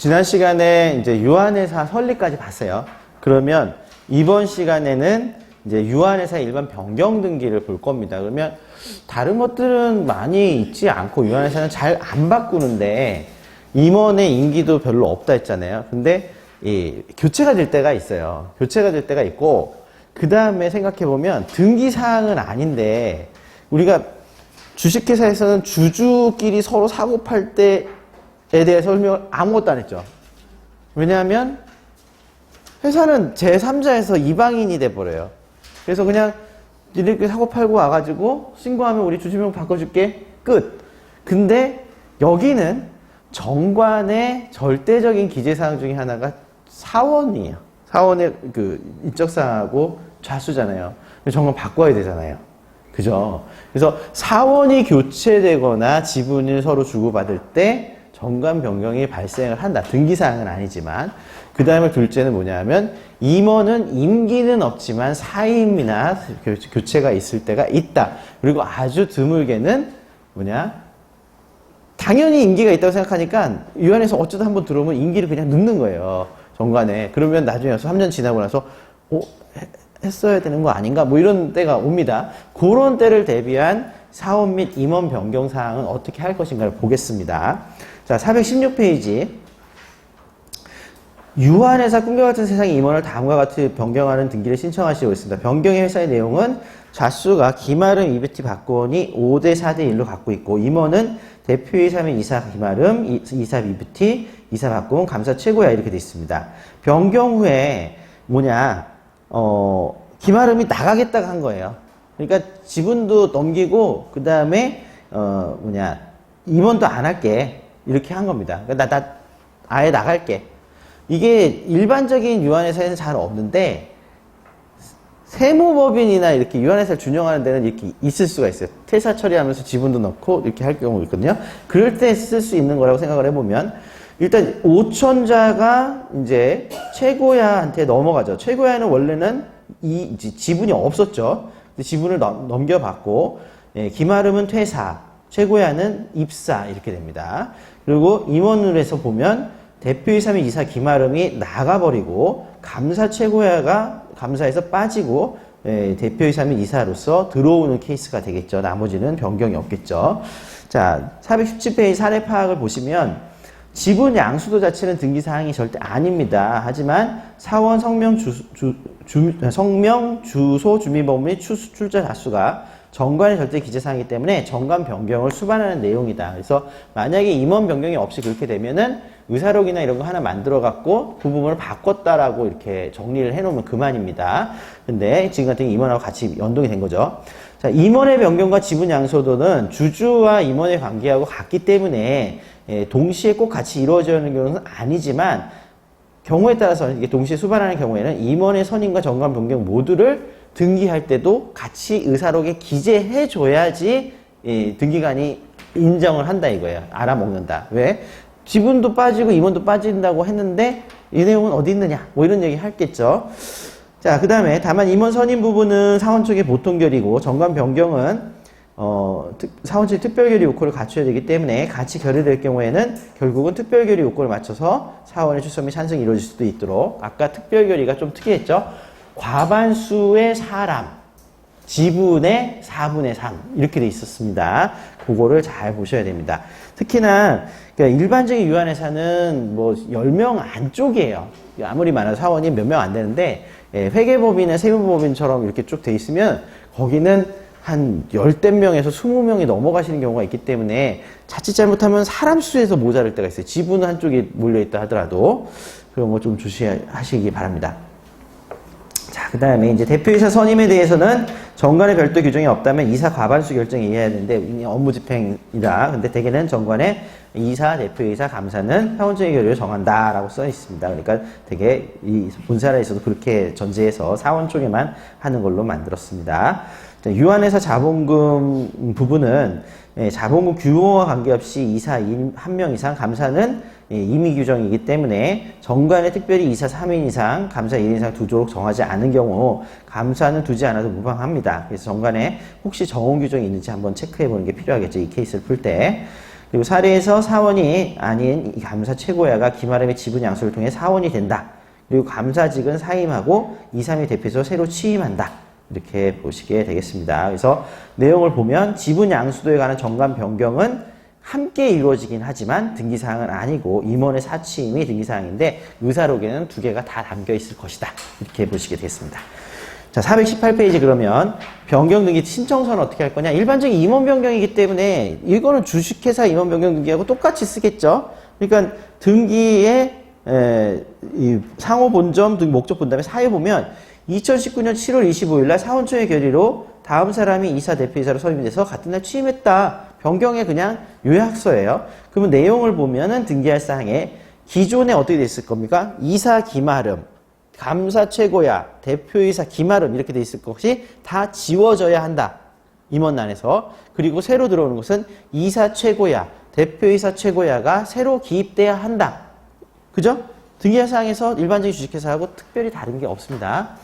지난 시간에 이제 유한회사 설리까지 봤어요. 그러면 이번 시간에는 이제 유한회사 일반 변경 등기를 볼 겁니다. 그러면 다른 것들은 많이 있지 않고 유한회사는 잘 안 바꾸는데 임원의 임기도 별로 없다 했잖아요. 근데 교체가 될 때가 있어요. 교체가 될 때가 있고 그 다음에 생각해보면 등기사항은 아닌데 우리가 주식회사에서는 주주끼리 서로 사고 팔 때에 대해 설명을 아무것도 안 했죠. 왜냐하면 회사는 제3자에서 이방인이 돼버려요. 그래서 그냥 니네끼리 사고 팔고 와가지고 신고하면 우리 주주명 바꿔줄게. 끝. 근데 여기는 정관의 절대적인 기재사항 중에 하나가 사원이에요. 사원의 그 인적사항하고 좌수잖아요. 정관 바꿔야 되잖아요. 그죠? 그래서 사원이 교체되거나 지분을 서로 주고받을 때 정관 변경이 발생을 한다. 등기사항은 아니지만. 그 다음에 둘째는 뭐냐면 임원은 임기는 없지만 사임이나 교체가 있을 때가 있다. 그리고 아주 드물게는 당연히 임기가 있다고 생각하니까 유한에서 어쩌다 한번 들어오면 임기를 그냥 넣는 거예요. 정관에. 그러면 나중에 와서 3년 지나고 나서 했어야 되는 거 아닌가? 뭐 이런 때가 옵니다. 그런 때를 대비한 사원 및 임원 변경 사항은 어떻게 할 것인가를 보겠습니다. 자, 416페이지. 유한회사 꿈과 같은 세상의 임원을 다음과 같이 변경하는 등기를 신청하시고 있습니다. 변경의 회사의 내용은 좌수가 김아름 이베티 박건이 5대 4대 1로 갖고 있고 임원은 대표이사 및 이사 김아름, 이사 이베티, 이사 박건, 감사 최고야 이렇게 되어 있습니다. 변경 후에 김아름이 나가겠다고 한 거예요. 그러니까 지분도 넘기고 그 다음에 임원도 안 할게 이렇게 한 겁니다. 그러니까 나 아예 나갈게. 이게 일반적인 유한회사에는 잘 없는데 세무법인이나 이렇게 유한회사를 준용하는 데는 이렇게 있을 수가 있어요. 퇴사 처리하면서 지분도 넣고 이렇게 할 경우가 있거든요. 그럴 때 쓸 수 있는 거라고 생각을 해보면 일단 5천자가 이제 최고야한테 넘어가죠. 최고야는 원래는 지분이 없었죠. 지분을 넘겨받고 김아름은 퇴사, 최고야는 입사 이렇게 됩니다. 그리고 임원으로 해서 보면 대표이사 및 이사 김아름이 나가버리고 감사 최고야가 감사에서 빠지고 대표이사 및 이사로서 들어오는 케이스가 되겠죠. 나머지는 변경이 없겠죠. 자, 417페이지 사례 파악을 보시면 지분 양수도 자체는 등기사항이 절대 아닙니다. 하지만 사원 성명, 성명 주소, 주민번호 및 출자 자수가 정관의 절대 기재사항이기 때문에 정관 변경을 수반하는 내용이다. 그래서 만약에 임원 변경이 없이 그렇게 되면은 의사록이나 이런 거 하나 만들어 갖고 그 부분을 바꿨다라고 이렇게 정리를 해 놓으면 그만입니다. 근데 지금 같은 경우 임원하고 같이 연동이 된 거죠. 자, 임원의 변경과 지분 양소도는 주주와 임원의 관계하고 같기 때문에 동시에 꼭 같이 이루어지는 경우는 아니지만 경우에 따라서 이게 동시에 수반하는 경우에는 임원의 선임과 정관 변경 모두를 등기할 때도 같이 의사록에 기재해 줘야지 등기관이 인정을 한다 이거예요. 알아먹는다. 왜? 지분도 빠지고 임원도 빠진다고 했는데 이 내용은 어디 있느냐? 뭐 이런 얘기 하겠죠. 자, 그 다음에 다만 임원 선임 부분은 사원 측의 보통 결의고 정관 변경은 사원 측의 특별 결의 요건을 갖춰야 되기 때문에 같이 결의될 경우에는 결국은 특별 결의 요건을 맞춰서 사원의 출석 및 찬성이 이루어질 수도 있도록 아까 특별 결의가 좀 특이했죠. 과반수의 사람, 지분의 4분의 3 이렇게 돼 있었습니다. 그거를 잘 보셔야 됩니다. 특히나 그러니까 일반적인 유한회사는 뭐 10명 안쪽이에요. 아무리 많아도 사원이 몇 명 안 되는데 회계법인이나 세무법인처럼 이렇게 쭉 돼 있으면 거기는 한 10대 명에서 20명이 넘어가시는 경우가 있기 때문에 자칫 잘못하면 사람 수에서 모자랄 때가 있어요. 지분은 한쪽에 몰려있다 하더라도 그런 거 좀 주시하시기 바랍니다. 자, 그 다음에 이제 대표이사 선임에 대해서는 정관의 별도 규정이 없다면 이사 과반수 결정이 해야 되는데 업무 집행이다. 근데 대개는 정관에 이사, 대표이사, 감사는 사원적인 결의를 정한다라고 써 있습니다. 그러니까 되게 이 본사에서도 그렇게 전제해서 사원 쪽에만 하는 걸로 만들었습니다. 자, 유한회사 자본금 부분은 자본금 규모와 관계없이 이사 1명 이상, 감사는 임의 규정이기 때문에 정관에 특별히 이사 3인 이상, 감사 1인 이상 두도록 정하지 않은 경우 감사는 두지 않아도 무방합니다. 그래서 정관에 혹시 정원 규정이 있는지 한번 체크해 보는 게 필요하겠죠. 이 케이스를 풀 때. 그리고 사례에서 사원이 아닌 이 감사 최고야가 김아름의 지분 양수를 통해 사원이 된다. 그리고 감사직은 사임하고 2, 3위 대표에서 새로 취임한다. 이렇게 보시게 되겠습니다. 그래서 내용을 보면 지분 양수도에 관한 정관 변경은 함께 이루어지긴 하지만 등기사항은 아니고 임원의 사취임이 등기사항인데 의사록에는 두 개가 다 담겨 있을 것이다. 이렇게 보시게 되겠습니다. 자, 418페이지 그러면 변경 등기 신청서는 어떻게 할 거냐? 일반적인 임원 변경이기 때문에 이거는 주식회사 임원 변경 등기하고 똑같이 쓰겠죠. 그러니까 등기에 이 상호 본점 등 목적 본 다음에 사회 보면 2019년 7월 25일 날 사원총회 결의로 다음 사람이 이사 대표이사로 선임이 돼서 같은 날 취임했다. 변경의 그냥 요약서예요. 그러면 내용을 보면은 등기할 사항에 기존에 어떻게 돼 있을 겁니까? 이사 김아름, 감사 최고야, 대표이사 김아름 이렇게 돼 있을 것이 다 지워져야 한다. 임원란에서. 그리고 새로 들어오는 것은 이사 최고야, 대표이사 최고야가 새로 기입돼야 한다. 그죠? 등기할 사항에서 일반적인 주식회사하고 특별히 다른 게 없습니다.